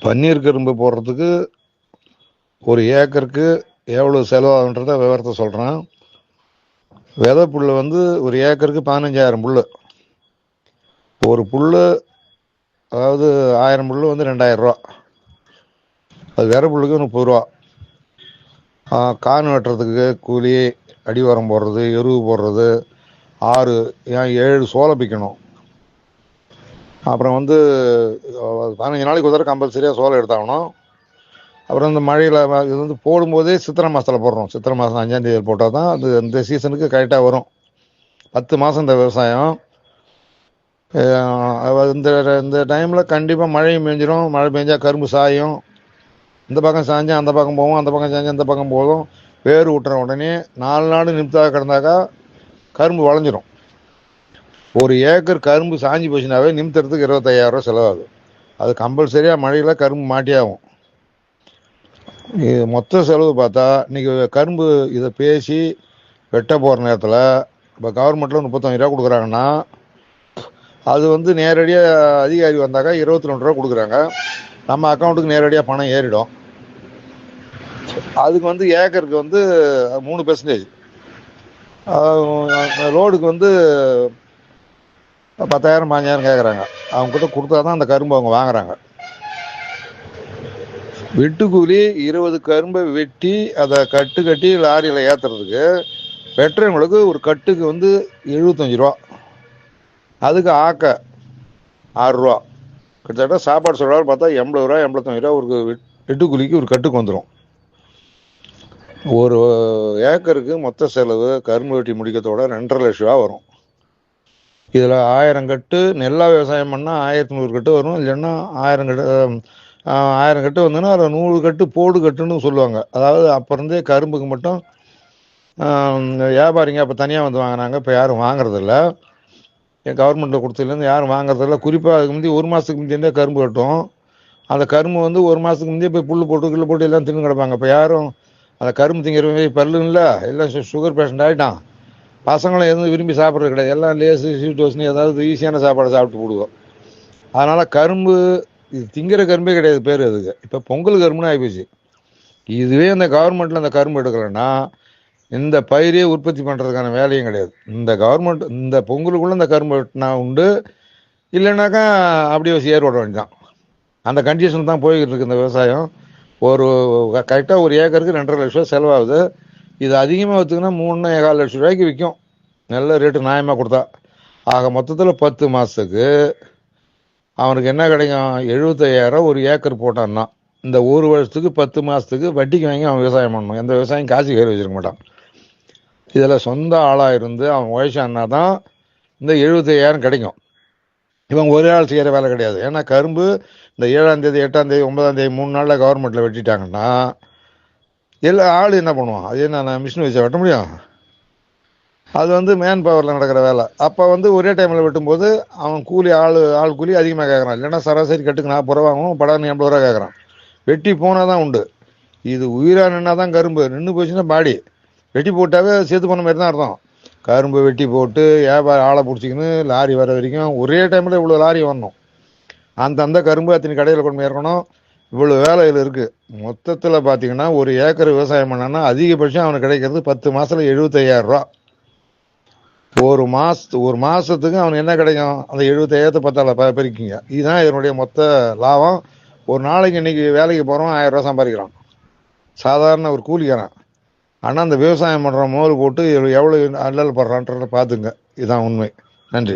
பன்னீர் கரும்பு போடுறதுக்கு ஒரு ஏக்கருக்கு எவ்வளோ செலவாகுன்றத விவரத்தை சொல்கிறேன். விதை புல் வந்து ஒரு ஏக்கருக்கு 15,000 புல். ஒரு புல் அதாவது 1000 புல் வந்து 2000 ரூபா. அது விதை புல்லுக்கு 30 ரூபா. கான் வெட்டுறதுக்கு கூலி, அடிவாரம் போடுறது, எருவு போடுறது, 7 சோலை பிக்கணும். அப்புறம் வந்து 15 நாளைக்கு ஒரு தடவை கம்பல்சரியாக சோலை எடுத்தாகணும். அப்புறம் இந்த மழையில் இது வந்து போடும்போதே சித்திரை மாதத்தில் போடுறோம். சித்திரை மாதம் 5ஆம் தேதி போட்டால் தான் அது இந்த சீசனுக்கு கரெக்டாக வரும். 10 மாதம் இந்த விவசாயம். இந்த இந்த டைமில் கண்டிப்பாக மழையும் பெஞ்சிடும். மழை பெஞ்சா கரும்பு சாயும். இந்த பக்கம் சாஞ்சா அந்த பக்கம் போவோம், அந்த பக்கம் சாஞ்சா இந்த பக்கம் போகும். வேறு விட்டுற உடனே 4 நாள் நிமித்தாக கிடந்தாக்கா கரும்பு வளைஞ்சிரும். ஒரு ஏக்கர் கரும்பு சாஞ்சி போச்சுனாவே நிமித்துறதுக்கு 25,000 ரூபா செலவாகும். அது கம்பல்சரியாக மழையில் கரும்பு மாட்டியாகும். இது மொத்த செலவு பார்த்தா இன்னைக்கு கரும்பு இதை பேசி வெட்ட போகிற நேரத்தில் இப்போ கவர்மெண்ட்டில் 35 ரூபா கொடுக்குறாங்கன்னா அது வந்து நேரடியாக அதிகாரி வந்தாக்கா 22 ரூபா கொடுக்குறாங்க. நம்ம அக்கௌண்ட்டுக்கு நேரடியாக பணம் ஏறிடும். அதுக்கு வந்து ஏக்கருக்கு வந்து 3%. ரோடுக்கு வந்து 10,000 15,000 கேட்குறாங்க. அவங்ககிட்ட கொடுத்தா தான் அந்த கரும்பு அவங்க வாங்குறாங்க. வெட்டுக்கூலி 20 கரும்பை வெட்டி அதை கட்டி லாரியில் ஏற்றுறதுக்கு வெட்டுறவங்களுக்கு ஒரு கட்டுக்கு வந்து 75 ரூபா. அதுக்கு ஆக்க 6 ரூபா. கிட்டத்தட்ட சாப்பாடு சொல்கிறாரு பார்த்தா 80 ரூபா 85 ரூபா ஒரு வெட்டுக்கூலிக்கு ஒரு கட்டுக்கு வந்துடும். ஒரு ஏக்கருக்கு மொத்த செலவு கரும்பு வெட்டி முடிக்கிறதோட 2.5 லட்ச ரூபா வரும். இதில் 1000 கட்டு நெல்லா விவசாயம் பண்ணால் 1100 கட்டு வரும். இல்லைன்னா 1000 கட்டு வந்துன்னா அதில் 100 கட்டு போடு கட்டுன்னு சொல்லுவாங்க. அதாவது அப்போ இருந்தே கரும்புக்கு மட்டும் வியாபாரிங்க அப்போ தனியாக வந்து வாங்கினாங்க. இப்போ யாரும் வாங்குறதில்ல. கவர்மெண்ட்டில் கொடுத்ததுலேருந்து யாரும் வாங்குறதில்ல. குறிப்பாக அதுக்கு முந்தைய 1 மாதத்துக்கு முந்தைய கரும்பு கட்டும். அந்த கரும்பு வந்து 1 மாதத்துக்கு முந்தைய போய் புல் போட்டு எல்லாம் தின்னு கிடப்பாங்க. இப்போ யாரும் அந்த கரும்பு திங்கிறவங்க பல்லுங்கள எல்லாம் சுகர் பேஷண்ட் ஆகிட்டான். பசங்களும் எதுவும் விரும்பி சாப்பிட்றது கிடையாது. எல்லாம் லேசு ஸ்வீட் டோஸ்னு ஏதாவது ஈஸியான சாப்பாடு சாப்பிட்டு போடுவோம். அதனால் கரும்பு இது திங்கிற கரும்பே கிடையாது பேர் அதுக்கு. இப்போ பொங்கல் கரும்புன்னு ஆகிப்போச்சு. இதுவே இந்த கவர்மெண்ட்டில் அந்த கரும்பு எடுக்கலைன்னா இந்த பயிரே உற்பத்தி பண்ணுறதுக்கான வேலையும் கிடையாது. இந்த கவர்மெண்ட் இந்த பொங்கலுக்குள்ளே இந்த கரும்பு வெட்டினா உண்டு. இல்லைன்னாக்கா அப்படியே ஏர் ஓட வேண்டியதான். அந்த கண்டிஷன் தான் போய்கிட்டு இருக்கு இந்த விவசாயம். ஒரு கரெக்டாக ஒரு ஏக்கருக்கு 2.5 லட்ச ரூபா செலவாகுது. இது அதிகமாக வச்சுக்கினா 3,4 லட்ச ரூபாய்க்கு விற்கும். நல்ல ரேட்டு நியாயமாக கொடுத்தா. ஆக மொத்தத்தில் 10 மாதத்துக்கு அவனுக்கு என்ன கிடைக்கும்? 75,000 ஒரு ஏக்கர் போட்டான்னா இந்த ஒரு வருஷத்துக்கு 10 மாதத்துக்கு வட்டிக்கு வாங்கி அவன் விவசாயம் பண்ணணும். எந்த விவசாயம் காசு கையில் வச்சிருக்க மாட்டான். இதில் சொந்த ஆளாக இருந்து அவன் உழைச்சான்னா தான் இந்த 75,000 கிடைக்கும். இவன் ஒரு ஆள் செய்கிற வேலை கிடையாது. ஏன்னா கரும்பு இந்த 7ஆம் தேதி 8ஆம் தேதி 9ஆம் தேதி 3 நாளில் கவர்மெண்ட்டில் வெட்டிட்டாங்கன்னா எல்லா ஆள் என்ன பண்ணுவான்? அது என்ன மிஷின் வச்சா வெட்ட முடியும்? அது வந்து மேன் பவரில் நடக்கிற வேலை. அப்போ வந்து ஒரே டைமில் வெட்டும்போது அவன் கூலி ஆள் கூலி அதிகமாக கேட்குறான். இல்லைன்னா சராசரி கட்டுக்கு 40 ரூபா வாங்கணும், படான்னு 80 ரூபா கேட்குறான். வெட்டி போனால் தான் உண்டு. இது உயிராக நின்னா தான் கரும்பு. நின்று போச்சுன்னா பாடி. வெட்டி போட்டாவே சேர்த்து போன மாதிரி தான் அர்த்தம். கரும்பு வெட்டி போட்டு வியாபாரம் ஆளை பிடிச்சிக்கின்னு லாரி வர வரைக்கும் ஒரே டைமில் இவ்வளோ லாரி வரணும். அந்த கரும்பு அத்தனை கடையில் கொண்டு இருக்கணும். இவ்வளோ வேலைகள் இருக்குது. மொத்தத்தில் பார்த்தீங்கன்னா ஒரு ஏக்கர் விவசாயம் பண்ணான்னா அதிகபட்சம் அவனுக்கு கிடைக்கிறது 10 மாதத்தில் 75,000 ரூபா. ஒரு மாதத்துக்கு அவனுக்கு என்ன கிடைக்கும்? அந்த 75,000 10ஆல் பெருக்கிங்க. இதுதான் இதனுடைய மொத்த லாபம். ஒரு நாளைக்கு இன்னைக்கு வேலைக்கு போகிறோம் 1000 ரூபா சம்பாதிக்கிறான் சாதாரண ஒரு கூலிக்காரன். ஆனால் அந்த விவசாயம் பண்ணுற மோல் போட்டு எவ்வளோ அல்லல் படுறான்றதை பார்த்துங்க. இதுதான் உண்மை. நன்றி.